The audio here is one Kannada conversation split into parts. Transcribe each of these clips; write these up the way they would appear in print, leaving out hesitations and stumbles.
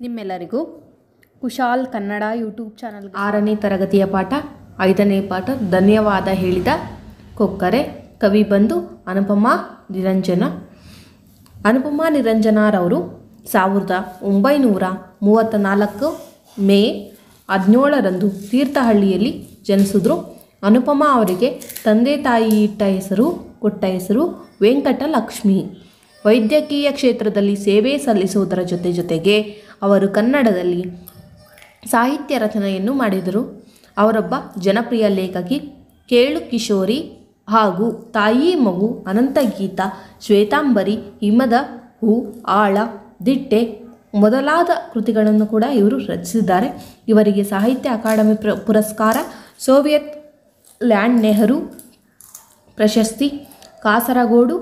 ನಿಮ್ಮೆಲ್ಲರಿಗೂ ಕುಶಾಲ್ ಕನ್ನಡ ಯೂಟ್ಯೂಬ್ ಚಾನಲ್ 6ನೇ ತರಗತಿಯ ಪಾಠ 5ನೇ ಪಾಠ ಧನ್ಯವಾದ ಹೇಳಿದ ಕೊಕ್ಕರೆ. ಕವಿ ಬಂದು ಅನುಪಮಾ ನಿರಂಜನರವರು 1934 ಮೇ 17ರಂದು ತೀರ್ಥಹಳ್ಳಿಯಲ್ಲಿ ಜನಿಸಿದ್ರು. ಅನುಪಮಾ ಅವರಿಗೆ ತಂದೆ ತಾಯಿ ಕೊಟ್ಟ ಹೆಸರು ವೆಂಕಟಲಕ್ಷ್ಮಿ. ವೈದ್ಯಕೀಯ ಕ್ಷೇತ್ರದಲ್ಲಿ ಸೇವೆ ಸಲ್ಲಿಸುವುದರ ಜೊತೆಗೆ ಅವರು ಕನ್ನಡದಲ್ಲಿ ಸಾಹಿತ್ಯ ರಚನೆಯನ್ನು ಮಾಡಿದರು. ಅವರೊಬ್ಬ ಜನಪ್ರಿಯ ಲೇಖಕಿ. ಕೇಳು ಕಿಶೋರಿ ಹಾಗೂ ತಾಯಿ ಮಗು, ಅನಂತಗೀತ, ಶ್ವೇತಾಂಬರಿ, ಹಿಮದ ಹೂ, ಆಳ, ದಿಟ್ಟೆ ಮೊದಲಾದ ಕೃತಿಗಳನ್ನು ಕೂಡ ಇವರು ರಚಿಸಿದ್ದಾರೆ. ಇವರಿಗೆ ಸಾಹಿತ್ಯ ಅಕಾಡೆಮಿ ಪುರಸ್ಕಾರ, ಸೋವಿಯತ್ ಲ್ಯಾಂಡ್ ನೆಹರು ಪ್ರಶಸ್ತಿ, ಕಾಸರಗೋಡು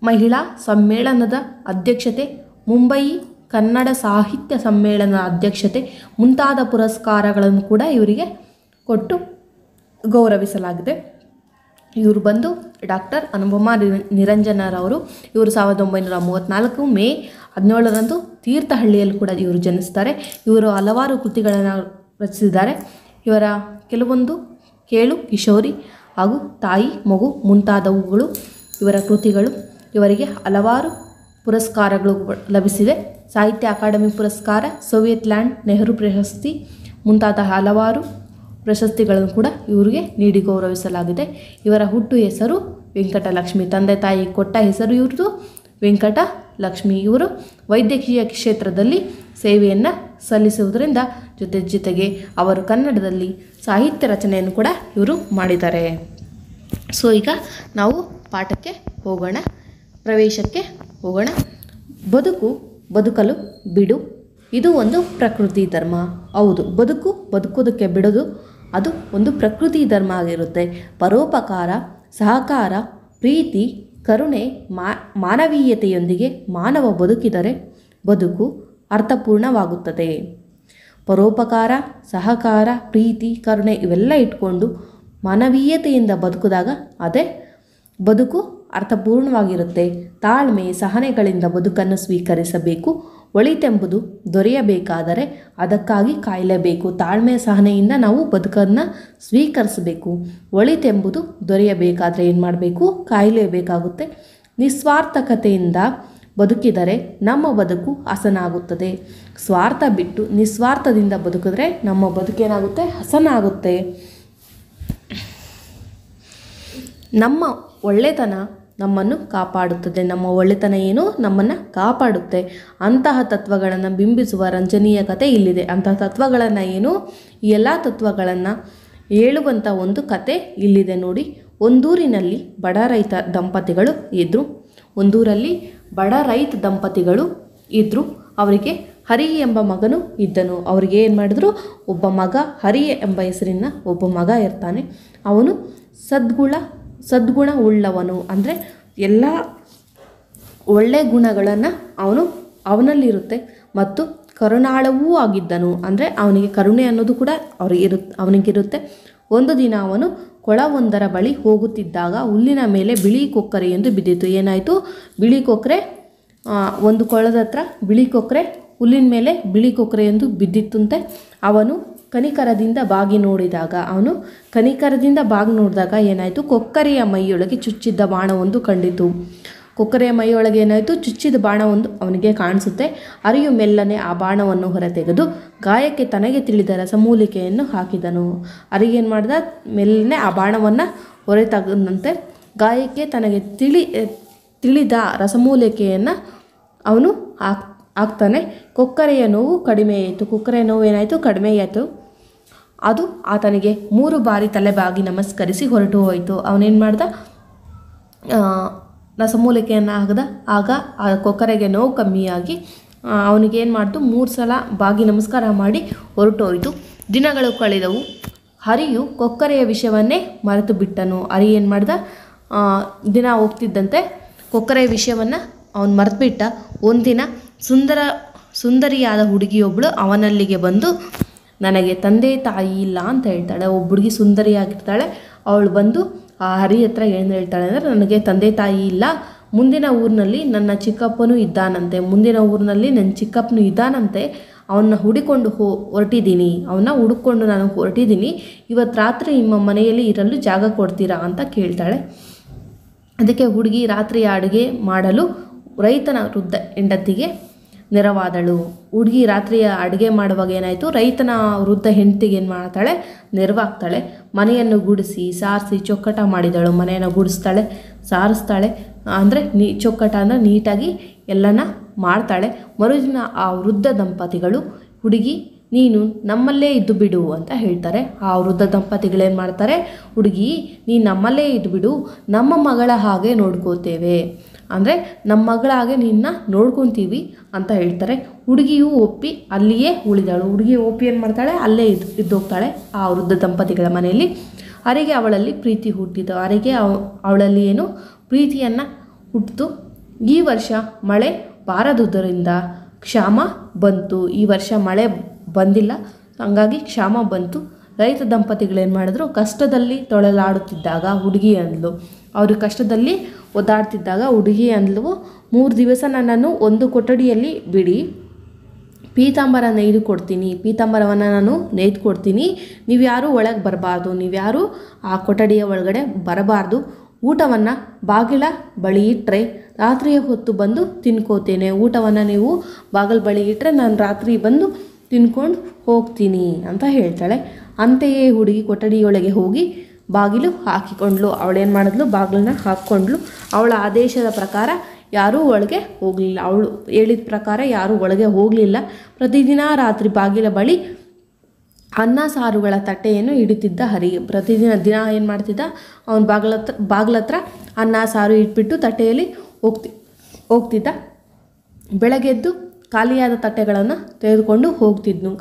ಮಹಿಳಾ ಸಮ್ಮೇಳನದ ಅಧ್ಯಕ್ಷತೆ, ಮುಂಬಯಿ ಕನ್ನಡ ಸಾಹಿತ್ಯ ಸಮ್ಮೇಳನದ ಅಧ್ಯಕ್ಷತೆ ಮುಂತಾದ ಪುರಸ್ಕಾರಗಳನ್ನು ಕೂಡ ಇವರಿಗೆ ಕೊಟ್ಟು ಗೌರವಿಸಲಾಗಿದೆ. ಇವರು ಬಂದು ಡಾಕ್ಟರ್ ಅನುಪಮಾ ನಿರಂಜನರವರು. ಇವರು 1934 ಮೇ 17ರಂದು ತೀರ್ಥಹಳ್ಳಿಯಲ್ಲಿ ಕೂಡ ಇವರು ಜನಿಸ್ತಾರೆ. ಇವರು ಹಲವಾರು ಕೃತಿಗಳನ್ನು ರಚಿಸಿದ್ದಾರೆ. ಇವರ ಕೆಲವೊಂದು ಕೇಳು ಕಿಶೋರಿ ಹಾಗೂ ತಾಯಿ ಮಗು ಮುಂತಾದವುಗಳು ಇವರ ಕೃತಿಗಳು. ಇವರಿಗೆ ಹಲವಾರು ಪುರಸ್ಕಾರಗಳು ಲಭಿಸಿದೆ. ಸಾಹಿತ್ಯ ಅಕಾಡೆಮಿ ಪುರಸ್ಕಾರ, ಸೋವಿಯತ್ ಲ್ಯಾಂಡ್ ನೆಹರು ಪ್ರಶಸ್ತಿ ಮುಂತಾದ ಹಲವಾರು ಪ್ರಶಸ್ತಿಗಳನ್ನು ಕೂಡ ಇವರಿಗೆ ನೀಡಿ ಗೌರವಿಸಲಾಗಿದೆ. ಇವರ ಹುಟ್ಟು ಹೆಸರು ವೆಂಕಟಲಕ್ಷ್ಮಿ. ತಂದೆ ತಾಯಿ ಕೊಟ್ಟ ಹೆಸರು ಇವ್ರದ್ದು ವೆಂಕಟಲಕ್ಷ್ಮಿ. ಇವರು ವೈದ್ಯಕೀಯ ಕ್ಷೇತ್ರದಲ್ಲಿ ಸೇವೆಯನ್ನು ಸಲ್ಲಿಸುವುದರಿಂದ ಜೊತೆಗೆ ಅವರು ಕನ್ನಡದಲ್ಲಿ ಸಾಹಿತ್ಯ ರಚನೆಯನ್ನು ಕೂಡ ಇವರು ಮಾಡಿದ್ದಾರೆ. ಸೊ ಈಗ ನಾವು ಪಾಠಕ್ಕೆ ಹೋಗೋಣ, ಪ್ರವೇಶಕ್ಕೆ ಹೋಗೋಣ. ಬದುಕಲು ಬಿಡು, ಇದು ಒಂದು ಪ್ರಕೃತಿ ಧರ್ಮ. ಹೌದು, ಬದುಕೋದಕ್ಕೆ ಬಿಡೋದು ಅದು ಒಂದು ಪ್ರಕೃತಿ ಧರ್ಮ ಆಗಿರುತ್ತೆ. ಪರೋಪಕಾರ, ಸಹಕಾರ, ಪ್ರೀತಿ, ಕರುಣೆ, ಮಾನವೀಯತೆಯೊಂದಿಗೆ ಮಾನವ ಬದುಕಿದರೆ ಬದುಕು ಅರ್ಥಪೂರ್ಣವಾಗುತ್ತದೆ. ಪರೋಪಕಾರ, ಸಹಕಾರ, ಪ್ರೀತಿ, ಕರುಣೆ ಇವೆಲ್ಲ ಇಟ್ಕೊಂಡು ಮಾನವೀಯತೆಯಿಂದ ಬದುಕಿದಾಗ ಅದೇ ಬದುಕು ಅರ್ಥಪೂರ್ಣವಾಗಿರುತ್ತೆ. ತಾಳ್ಮೆ, ಸಹನೆಗಳಿಂದ ಬದುಕನ್ನು ಸ್ವೀಕರಿಸಬೇಕು. ಒಳಿತೆಂಬುದು ದೊರೆಯಬೇಕಾದರೆ ಅದಕ್ಕಾಗಿ ಕಾಯಲೇಬೇಕು. ತಾಳ್ಮೆ ಸಹನೆಯಿಂದ ನಾವು ಬದುಕನ್ನು ಸ್ವೀಕರಿಸಬೇಕು. ಒಳಿತೆಂಬುದು ದೊರೆಯಬೇಕಾದರೆ ಏನು ಮಾಡಬೇಕು? ಕಾಯಲೇಬೇಕಾಗುತ್ತೆ. ನಿಸ್ವಾರ್ಥಕತೆಯಿಂದ ಬದುಕಿದರೆ ನಮ್ಮ ಬದುಕು ಹಸನಾಗುತ್ತದೆ. ಸ್ವಾರ್ಥ ಬಿಟ್ಟು ನಿಸ್ವಾರ್ಥದಿಂದ ಬದುಕಿದ್ರೆ ನಮ್ಮ ಬದುಕೇನಾಗುತ್ತೆ? ಹಸನಾಗುತ್ತೆ. ನಮ್ಮ ಒಳ್ಳೆತನ ನಮ್ಮನ್ನು ಕಾಪಾಡುತ್ತದೆ. ನಮ್ಮ ಒಳ್ಳೆತನ ಏನು? ನಮ್ಮನ್ನು ಕಾಪಾಡುತ್ತೆ. ಅಂತಹ ತತ್ವಗಳನ್ನು ಬಿಂಬಿಸುವ ರಂಜನೀಯ ಕಥೆ ಇಲ್ಲಿದೆ. ಅಂತಹ ತತ್ವಗಳನ್ನು ಏನು? ಈ ಎಲ್ಲ ತತ್ವಗಳನ್ನು ಹೇಳುವಂಥ ಒಂದು ಕತೆ ಇಲ್ಲಿದೆ ನೋಡಿ. ಒಂದೂರಿನಲ್ಲಿ ಬಡ ರೈತ ದಂಪತಿಗಳು ಇದ್ದರು. ಅವರಿಗೆ ಹರಿ ಎಂಬ ಮಗನು ಇದ್ದನು. ಅವರಿಗೆ ಏನು ಮಾಡಿದ್ರು? ಒಬ್ಬ ಮಗ, ಹರಿ ಎಂಬ ಹೆಸರಿನ ಒಬ್ಬ ಮಗ ಇರ್ತಾನೆ. ಅವನು ಸದ್ಗುಣ ಉಳ್ಳವನು, ಅಂದರೆ ಎಲ್ಲ ಒಳ್ಳೆಯ ಗುಣಗಳನ್ನು ಅವನಲ್ಲಿರುತ್ತೆ ಮತ್ತು ಕರುಣಾಳವೂ ಆಗಿದ್ದನು. ಅಂದರೆ ಅವನಿಗೆ ಕರುಣೆ ಅನ್ನೋದು ಕೂಡ ಅವನಿಗಿರುತ್ತೆ. ಒಂದು ದಿನ ಅವನು ಕೊಳವೊಂದರ ಬಳಿ ಹೋಗುತ್ತಿದ್ದಾಗ ಹುಲ್ಲಿನ ಮೇಲೆ ಬಿಳಿ ಕೊಕ್ಕರೆಯೊಂದು ಬಿದ್ದಿತು. ಏನಾಯಿತು? ಬಿಳಿ ಕೊಕ್ಕರೆ, ಒಂದು ಕೊಳದ ಹತ್ರ ಬಿಳಿ ಕೊಕ್ಕರೆ, ಹುಲ್ಲಿನ ಮೇಲೆ ಬಿಳಿ ಕೊಕ್ಕರೆಯೊಂದು ಬಿದ್ದಿತ್ತಂತೆ. ಅವನು ಕನಿಕರದಿಂದ ಬಾಗಿ ನೋಡಿದಾಗ ಏನಾಯಿತು? ಕೊಕ್ಕರೆಯ ಮೈಯೊಳಗೆ ಚುಚ್ಚಿದ್ದ ಬಾಣವೊಂದು ಕಂಡಿತು. ಕೊಕ್ಕರೆಯ ಮೈಯೊಳಗೆ ಏನಾಯಿತು? ಚುಚ್ಚಿದ ಬಾಣವೊಂದು ಅವನಿಗೆ ಕಾಣಿಸುತ್ತೆ. ಹರಿಯು ಮೆಲ್ಲನೆ ಆ ಬಾಣವನ್ನು ಹೊರತೆಗೆದು ಗಾಯಕ್ಕೆ ತನಗೆ ತಿಳಿದ ರಸಮೂಲಿಕೆಯನ್ನು ಹಾಕಿದನು. ಹರಿಗೇನು ಮಾಡ್ದ? ಮೆಲ್ಲನೆ ಆ ಬಾಣವನ್ನು ಹೊರತೆಗೆದಂತೆ ಗಾಯಕ್ಕೆ ತನಗೆ ತಿಳಿದ ರಸಮೂಲಿಕೆಯನ್ನು ಅವನು ಹಾಕ್ತಾನೆ. ಕೊಕ್ಕರೆಯ ನೋವು ಕಡಿಮೆಯಾಯಿತು. ಕೊಕ್ಕರೆಯ ನೋವು ಏನಾಯಿತು? ಕಡಿಮೆಯಾಯಿತು. ಅದು ಆತನಿಗೆ 3 ಬಾರಿ ತಲೆಬಾಗಿ ನಮಸ್ಕರಿಸಿ ಹೊರಟು ಹೋಯಿತು. ಅವನೇನು ಮಾಡ್ದ? ರಸಮೂಲಿಕೆಯನ್ನು ಹಾಕಿದ. ಆಗ ಆ ಕೊಕ್ಕರೆಗೆ ನೋವು ಕಮ್ಮಿಯಾಗಿ ಅವನಿಗೇನು ಮಾಡ್ತು? 3 ಸಲ ಬಾಗಿ ನಮಸ್ಕಾರ ಮಾಡಿ ಹೊರಟು ಹೋಯಿತು. ದಿನಗಳು ಕಳೆದವು. ಹರಿಯು ಕೊಕ್ಕರೆಯ ವಿಷಯವನ್ನೇ ಮರೆತು ಬಿಟ್ಟನು. ಹರಿ ಏನು ಮಾಡ್ದ? ದಿನ ಹೋಗ್ತಿದ್ದಂತೆ ಕೊಕ್ಕರೆಯ ವಿಷಯವನ್ನು ಅವನು ಮರೆತುಬಿಟ್ಟ. ಒಂದಿನ ಸುಂದರಿಯಾದ ಹುಡುಗಿಯೊಬ್ಬಳು ಅವನಲ್ಲಿಗೆ ಬಂದು ನನಗೆ ತಂದೆ ತಾಯಿ ಇಲ್ಲ ಅಂತ ಹೇಳ್ತಾಳೆ. ಒಬ್ಬ ಹುಡುಗಿ ಸುಂದರಿಯಾಗಿರ್ತಾಳೆ. ಅವಳು ಬಂದು ಆ ಹರಿ ಹತ್ರ ಏನು ಹೇಳ್ತಾಳೆ ಅಂದರೆ, ನನಗೆ ತಂದೆ ತಾಯಿ ಇಲ್ಲ ಮುಂದಿನ ಊರಿನಲ್ಲಿ ನನ್ನ ಚಿಕ್ಕಪ್ಪನೂ ಇದ್ದಾನಂತೆ, ಮುಂದಿನ ಊರಿನಲ್ಲಿ ನನ್ನ ಚಿಕ್ಕಪ್ಪನೂ ಇದ್ದಾನಂತೆ, ಅವನ್ನ ಹುಡುಕೊಂಡು ನಾನು ಹೊರಟಿದ್ದೀನಿ, ಇವತ್ತು ರಾತ್ರಿ ನಿಮ್ಮ ಮನೆಯಲ್ಲಿ ಇರಲು ಜಾಗ ಕೊಡ್ತೀರಾ ಅಂತ ಕೇಳ್ತಾಳೆ. ಅದಕ್ಕೆ ಹುಡುಗಿ ರಾತ್ರಿ ಅಡುಗೆ ಮಾಡಲು ರೈತನ ವೃದ್ಧ ಹೆಂಡತಿಗೆ ನೆರವಾದಳು. ಹುಡುಗಿ ರಾತ್ರಿಯ ಅಡುಗೆ ಮಾಡುವಾಗ ಏನಾಯಿತು, ರೈತನ ವೃದ್ಧ ಹೆಂಡತಿಗೆ ಏನು ಮಾಡ್ತಾಳೆ, ನೆರವಾಗ್ತಾಳೆ. ಮನೆಯನ್ನು ಗುಡಿಸಿ ಸಾರಿಸಿ ಚೊಕ್ಕಟ ಮಾಡಿದಳು. ಮನೆಯನ್ನು ಗುಡಿಸ್ತಾಳೆ, ಸಾರಿಸ್ತಾಳೆ, ಅಂದರೆ ಚೊಕ್ಕಟ ಅಂದರೆ ನೀಟಾಗಿ ಎಲ್ಲನ ಮಾಡ್ತಾಳೆ. ಮರುದಿನ ಆ ವೃದ್ಧ ದಂಪತಿಗಳು ಹುಡುಗಿ ನೀನು ನಮ್ಮಲ್ಲೇ ಇದ್ದು ಬಿಡು ಅಂತ ಹೇಳ್ತಾರೆ. ಆ ವೃದ್ಧ ದಂಪತಿಗಳೇನು ಮಾಡ್ತಾರೆ, ಹುಡುಗಿ ನೀನು ನಮ್ಮಲ್ಲೇ ಇದ್ದು ಬಿಡು, ನಮ್ಮ ಮಗಳ ಹಾಗೆ ನೋಡ್ಕೋತೇವೆ, ಅಂದರೆ ನಮ್ಮ ಮಗಳ ಹಾಗೆ ನಿನ್ನ ನೋಡ್ಕೊತೀವಿ ಅಂತ ಹೇಳ್ತಾರೆ. ಹುಡುಗಿಯು ಒಪ್ಪಿ ಅಲ್ಲಿಯೇ ಉಳಿದಳು. ಹುಡುಗಿ ಒಪ್ಪಿ ಏನು ಮಾಡ್ತಾಳೆ, ಅಲ್ಲೇ ಇದ್ದೋಗ್ತಾಳೆ ಆ ವೃದ್ಧ ದಂಪತಿಗಳ ಮನೆಯಲ್ಲಿ. ಅವರಿಗೆ ಅವಳಲ್ಲಿ ಪ್ರೀತಿ ಹುಟ್ಟಿತು. ಅವರಿಗೆ ಅವಳಲ್ಲಿ ಏನು ಪ್ರೀತಿಯನ್ನು ಹುಟ್ಟಿತು. ಈ ವರ್ಷ ಮಳೆ ಬಾರದುದರಿಂದ ಕ್ಷಾಮ ಬಂತು. ಈ ವರ್ಷ ಮಳೆ ಬಂದಿಲ್ಲ, ಹಾಗಾಗಿ ಕ್ಷಾಮ ಬಂತು. ರೈತ ದಂಪತಿಗಳೇನು ಮಾಡಿದ್ರು, ಕಷ್ಟದಲ್ಲಿ ತೊಳಲಾಡುತ್ತಿದ್ದಾಗ ಹುಡುಗಿ ಅಂದ್ಲು. ಅವರು ಕಷ್ಟದಲ್ಲಿ ಒದ್ದಾಡ್ತಿದ್ದಾಗ ಹುಡುಗಿ ಅಂದ್ಲು, 3 ದಿವಸ ನನ್ನನ್ನು ಒಂದು ಕೊಠಡಿಯಲ್ಲಿ ಬಿಡಿ, ಪೀತಾಂಬರ ನೇಯ್ದು ಕೊಡ್ತೀನಿ, ಪೀತಾಂಬರವನ್ನು ನಾನು ನೇಯ್ದು ಕೊಡ್ತೀನಿ, ನೀವು ಯಾರೂ ಒಳಗೆ ಬರಬಾರ್ದು, ನೀವ್ಯಾರೂ ಆ ಕೊಠಡಿಯ ಒಳಗಡೆ ಬರಬಾರ್ದು, ಊಟವನ್ನು ಬಾಗಿಲ ಬಳಿ ಇಟ್ಟರೆ ರಾತ್ರಿಯ ಹೊತ್ತು ಬಂದು ತಿನ್ಕೋತೇನೆ, ಊಟವನ್ನು ನೀವು ಬಾಗಿಲ ಬಳಿ ಇಟ್ಟರೆ ನಾನು ರಾತ್ರಿ ಬಂದು ತಿನ್ಕೊಂಡು ಹೋಗ್ತೀನಿ ಅಂತ ಹೇಳ್ತಾಳೆ. ಅಂತೆಯೇ ಹುಡುಗಿ ಕೊಠಡಿಯೊಳಗೆ ಹೋಗಿ ಬಾಗಿಲು ಹಾಕಿಕೊಂಡ್ಳು. ಅವಳೇನು ಮಾಡಿದ್ಲು, ಬಾಗಿಲನ್ನ ಹಾಕ್ಕೊಂಡ್ಳು. ಅವಳ ಆದೇಶದ ಪ್ರಕಾರ ಯಾರೂ ಒಳಗೆ ಹೋಗಲಿಲ್ಲ. ಅವಳು ಹೇಳಿದ ಪ್ರಕಾರ ಯಾರೂ ಒಳಗೆ ಹೋಗಲಿಲ್ಲ. ಪ್ರತಿದಿನ ರಾತ್ರಿ ಬಾಗಿಲ ಬಳಿ ಅನ್ನ ಸಾರುಗಳ ತಟ್ಟೆಯನ್ನು ಇಡುತ್ತಿದ್ದ ಹರಿ. ದಿನ ಏನು ಮಾಡ್ತಿದ್ದ, ಅವನು ಬಾಗಿಲತ್ರ ಅನ್ನ ಸಾರು ಇಟ್ಬಿಟ್ಟು ತಟ್ಟೆಯಲ್ಲಿ ಹೋಗ್ತಿದ್ದ. ಬೆಳಗ್ಗೆದ್ದು ಖಾಲಿಯಾದ ತಟ್ಟೆಗಳನ್ನು ತೆಗೆದುಕೊಂಡು ಹೋಗ್ತಿದ್ನು.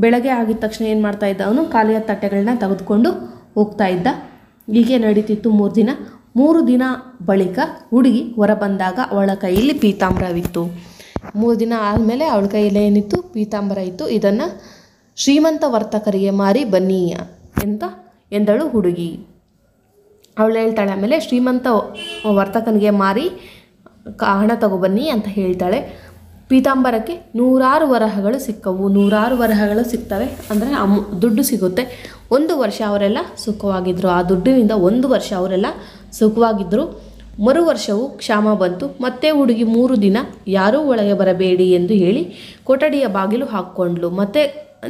ಬೆಳಗ್ಗೆ ಆಗಿದ ತಕ್ಷಣ ಏನು ಮಾಡ್ತಾ ಇದ್ದ, ಅವನು ಖಾಲಿಯಾದ ತಟ್ಟೆಗಳನ್ನ ತೆಗೆದುಕೊಂಡು ಹೋಗ್ತಾ ಇದ್ದ. ಹೀಗೆ ನಡೀತಿತ್ತು 3 ದಿನ. 3 ದಿನ ಬಳಿಕ ಹುಡುಗಿ ಹೊರ ಬಂದಾಗ ಅವಳ ಕೈಯಲ್ಲಿ ಪೀತಾಂಬರವಿತ್ತು. 3 ದಿನ ಆದಮೇಲೆ ಅವಳ ಕೈಯಲ್ಲಿ ಏನಿತ್ತು, ಪೀತಾಂಬರ ಇತ್ತು. ಇದನ್ನು ಶ್ರೀಮಂತ ವರ್ತಕರಿಗೆ ಮಾರಿ ಬನ್ನಿ ಎಂದಳು ಹುಡುಗಿ. ಅವಳು ಹೇಳ್ತಾಳೆ, ಆಮೇಲೆ ಶ್ರೀಮಂತ ವರ್ತಕನಿಗೆ ಮಾರಿ ಹಣ ತಗೊಬನ್ನಿ ಅಂತ ಹೇಳ್ತಾಳೆ. ಪೀತಾಂಬರಕ್ಕೆ 100 ವರಹಗಳು ಸಿಕ್ಕವು. 100 ವರಹಗಳು ಸಿಗ್ತವೆ ಅಂದರೆ ದುಡ್ಡು ಸಿಗುತ್ತೆ. 1 ವರ್ಷ ಅವರೆಲ್ಲ ಸುಖವಾಗಿದ್ದರು. ಆ ದುಡ್ಡಿನಿಂದ 1 ವರ್ಷ ಅವರೆಲ್ಲ ಸುಖವಾಗಿದ್ದರು. ಮರು ವರ್ಷವೂ ಕ್ಷಾಮ ಬಂತು. ಮತ್ತೆ ಹುಡುಗಿ 3 ದಿನ ಯಾರೂ ಒಳಗೆ ಬರಬೇಡಿ ಎಂದು ಹೇಳಿ ಕೊಠಡಿಯ ಬಾಗಿಲು ಹಾಕ್ಕೊಂಡ್ಳು. ಮತ್ತೆ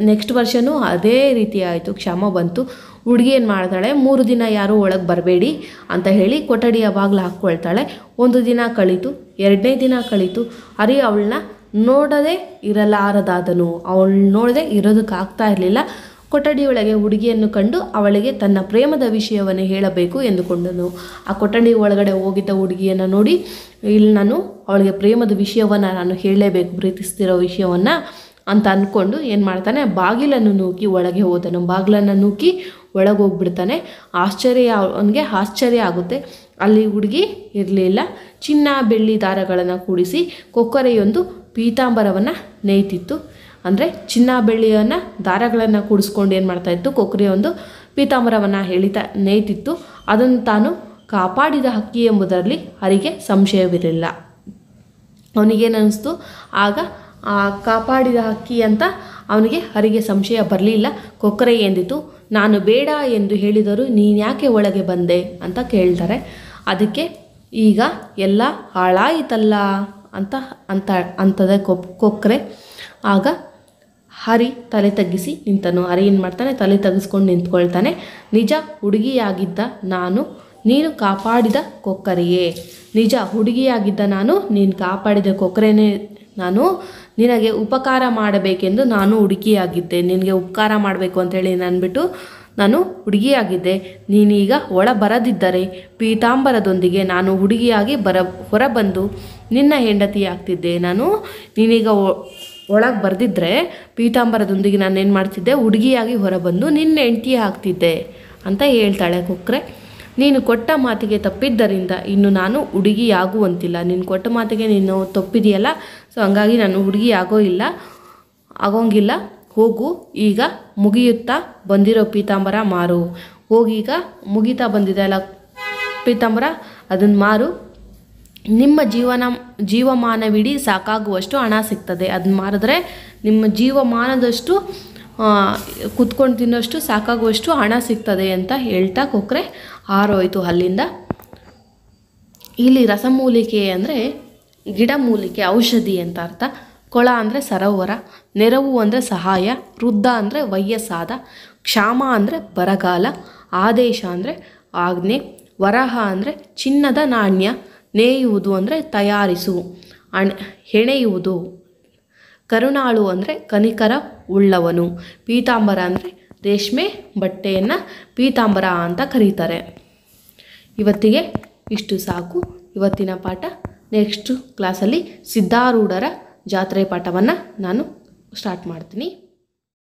ನೆಕ್ಸ್ಟ್ ವರ್ಷವೂ ಅದೇ ರೀತಿ ಆಯಿತು, ಕ್ಷಾಮ ಬಂತು. ಹುಡುಗಿ ಏನು ಮಾಡ್ತಾಳೆ, 3 ದಿನ ಯಾರೂ ಒಳಗೆ ಬರಬೇಡಿ ಅಂತ ಹೇಳಿ ಕೊಠಡಿಯ ಬಾಗಿಲು ಹಾಕ್ಕೊಳ್ತಾಳೆ. 1 ದಿನ ಕಳೀತು, 2ನೇ ದಿನ ಕಳೀತು. ಹರಿ ಅವಳನ್ನ ನೋಡದೆ ಇರಲಾರದಾದನು. ಅವಳು ನೋಡದೆ ಇರೋದಕ್ಕಾಗ್ತಾ ಇರಲಿಲ್ಲ. ಕೊಠಡಿಯೊಳಗೆ ಹುಡುಗಿಯನ್ನು ಕಂಡು ಅವಳಿಗೆ ತನ್ನ ಪ್ರೇಮದ ವಿಷಯವನ್ನು ಹೇಳಬೇಕು ಎಂದುಕೊಂಡನು. ಆ ಕೊಠಡಿ ಒಳಗಡೆ ಹೋಗಿದ್ದ ಹುಡುಗಿಯನ್ನು ನೋಡಿ, ಇಲ್ಲಿ ನಾನು ಅವಳಿಗೆ ಪ್ರೇಮದ ವಿಷಯವನ್ನು ನಾನು ಹೇಳಲೇಬೇಕು, ಪ್ರೀತಿಸ್ತಿರೋ ವಿಷಯವನ್ನು ಅಂತ ಅಂದ್ಕೊಂಡು ಏನು ಮಾಡ್ತಾನೆ, ಬಾಗಿಲನ್ನು ನೂಕಿ ಒಳಗೆ ಹೋದನು. ಬಾಗಿಲನ್ನು ನೂಕಿ ಒಳಗೆ ಹೋಗ್ಬಿಡ್ತಾನೆ. ಅವನಿಗೆ ಆಶ್ಚರ್ಯ ಆಗುತ್ತೆ. ಅಲ್ಲಿ ಹುಡುಗಿ ಇರಲಿಲ್ಲ. ಚಿನ್ನ ಬೆಳ್ಳಿ ದಾರಗಳನ್ನು ಕೂಡಿಸಿ ಕೊಕ್ಕರೆಯೊಂದು ಪೀತಾಂಬರವನ್ನು ನೇಯ್ತಿತ್ತು. ಅಂದರೆ ಚಿನ್ನ ಬೆಳ್ಳಿಯನ್ನು ದಾರಗಳನ್ನು ಕೂಡಿಸ್ಕೊಂಡು ಏನು ಮಾಡ್ತಾಯಿತ್ತು, ಕೊಕ್ಕರೆಯೊಂದು ಪೀತಾಂಬರವನ್ನು ನೇಯ್ತಿತ್ತು. ಅದನ್ನು ತಾನು ಕಾಪಾಡಿದ ಹಕ್ಕಿ ಎಂಬುದರಲ್ಲಿ ಹರಿಗೆ ಸಂಶಯವಿರಲಿಲ್ಲ. ಅವನಿಗೇನಿಸ್ತು, ಆಗ ಆ ಕಾಪಾಡಿದ ಹಕ್ಕಿ ಅಂತ ಅವನಿಗೆ ಹರಿಗೆ ಸಂಶಯ ಬರಲಿಲ್ಲ. ಕೊಕ್ಕರೆ ಎಂದಿತು, ನಾನು ಬೇಡ ಎಂದು ಹೇಳಿದರು, ನೀನು ಯಾಕೆ ಒಳಗೆ ಬಂದೆ ಅಂತ ಕೇಳ್ತಾರೆ. ಅದಕ್ಕೆ ಈಗ ಎಲ್ಲ ಹಾಳಾಯಿತಲ್ಲ ಅಂತದೆ ಕೊಕ್ಕರೆ. ಆಗ ಹರಿ ತಲೆ ತಗ್ಗಿಸಿ ನಿಂತನು. ಹರಿ ಏನು ಮಾಡ್ತಾನೆ, ತಲೆ ತಗ್ಗಿಸ್ಕೊಂಡು ನಿಂತ್ಕೊಳ್ತಾನೆ. ನಿಜ ಹುಡುಗಿಯಾಗಿದ್ದ ನಾನು ನೀನು ಕಾಪಾಡಿದ ಕೊಕ್ಕರೆಯೇ, ನಿಜ ಹುಡುಗಿಯಾಗಿದ್ದ ನಾನು ನೀನು ಕಾಪಾಡಿದ ಕೊಕ್ಕರೆನೇ, ನಾನು ನಿನಗೆ ಉಪಕಾರ ಮಾಡಬೇಕೆಂದು ನಾನು ಹುಡುಗಿಯಾಗಿದ್ದೆ, ನಿನಗೆ ಉಪಕಾರ ಮಾಡಬೇಕು ಅಂತೇಳಿ ನಾನು ಹುಡುಗಿಯಾಗಿದ್ದೆ. ನೀನೀಗ ಒಳ ಬರದಿದ್ದರೆ ಪೀತಾಂಬರದೊಂದಿಗೆ ನಾನು ಹುಡುಗಿಯಾಗಿ ಹೊರಬಂದು ನಿನ್ನ ಹೆಂಡತಿಯಾಗ್ತಿದ್ದೆ. ನೀನೀಗ ಒಳಗೆ ಬರೆದಿದ್ದರೆ ಪೀತಾಂಬರದೊಂದಿಗೆ ನಾನು ಏನು ಮಾಡ್ತಿದ್ದೆ, ಹುಡುಗಿಯಾಗಿ ಹೊರಬಂದು ನಿನ್ನ ಹೆಂಡತಿ ಆಗ್ತಿದ್ದೆ ಅಂತ ಹೇಳ್ತಾಳೆ ಕೊಕ್ಕರೆ. ನೀನು ಕೊಟ್ಟ ಮಾತಿಗೆ ತಪ್ಪಿದ್ದರಿಂದ ಇನ್ನು ನಾನು ಹುಡುಗಿಯಾಗುವಂತಿಲ್ಲ. ನೀನು ಕೊಟ್ಟ ಮಾತಿಗೆ ನೀನು ತಪ್ಪಿದೆಯಲ್ಲ, ಸೊ ಹಂಗಾಗಿ ನಾನು ಹುಡುಗಿ ಆಗೋಂಗಿಲ್ಲ. ಹೋಗು, ಈಗ ಮುಗಿಯುತ್ತಾ ಬಂದಿರೋ ಪೀತಾಂಬರ ಮಾರು. ಹೋಗೀಗ ಮುಗಿತಾ ಬಂದಿದೆ ಅಲ್ಲ ಪೀತಾಂಬರ, ಅದನ್ನು ಮಾರು, ನಿಮ್ಮ ಜೀವಮಾನವಿಡೀ ಸಾಕಾಗುವಷ್ಟು ಹಣ ಸಿಗ್ತದೆ. ಅದನ್ನ ಮಾರಿದ್ರೆ ನಿಮ್ಮ ಜೀವಮಾನದಷ್ಟು ಕುತ್ಕೊಂಡು ತಿನ್ನೋಷ್ಟು ಸಾಕಾಗುವಷ್ಟು ಹಣ ಸಿಗ್ತದೆ ಅಂತ ಹೇಳ್ತಾ ಕೊಕ್ಕರೆ ಹಾರೋಯ್ತು ಅಲ್ಲಿಂದ. ಇಲ್ಲಿ ರಸಮೂಲಿಕೆ ಅಂದರೆ ಗಿಡಮೂಲಿಕೆ, ಔಷಧಿ ಅಂತ ಅರ್ಥ. ಕೊಳ ಅಂದರೆ ಸರೋವರ, ನೆರವು ಅಂದರೆ ಸಹಾಯ, ವೃದ್ಧ ಅಂದರೆ ವಯಸ್ಸಾದ, ಕ್ಷಾಮ ಅಂದರೆ ಬರಗಾಲ, ಆದೇಶ ಅಂದರೆ ಆಜ್ಞೆ, ವರಹ ಅಂದರೆ ಚಿನ್ನದ ನಾಣ್ಯ, ನೇಯುವುದು ಅಂದರೆ ತಯಾರಿಸು, ಹೆಣೆಯುವುದು, ಕರುಣಾಳು ಅಂದರೆ ಕನಿಕರ ಉಳ್ಳವನು, ಪೀತಾಂಬರ ಅಂದರೆ ರೇಷ್ಮೆ ಬಟ್ಟೆಯನ್ನು ಪೀತಾಂಬರ ಅಂತ ಕರೀತಾರೆ. ಇವತ್ತಿಗೆ ಇಷ್ಟು ಸಾಕು ಇವತ್ತಿನ ಪಾಠ. ನೆಕ್ಸ್ಟ್ ಕ್ಲಾಸಲ್ಲಿ ಸಿದ್ಧಾರೂಢರ ಜಾತ್ರೆ ಪಾಠವನ್ನು ನಾನು ಸ್ಟಾರ್ಟ್ ಮಾಡ್ತೀನಿ.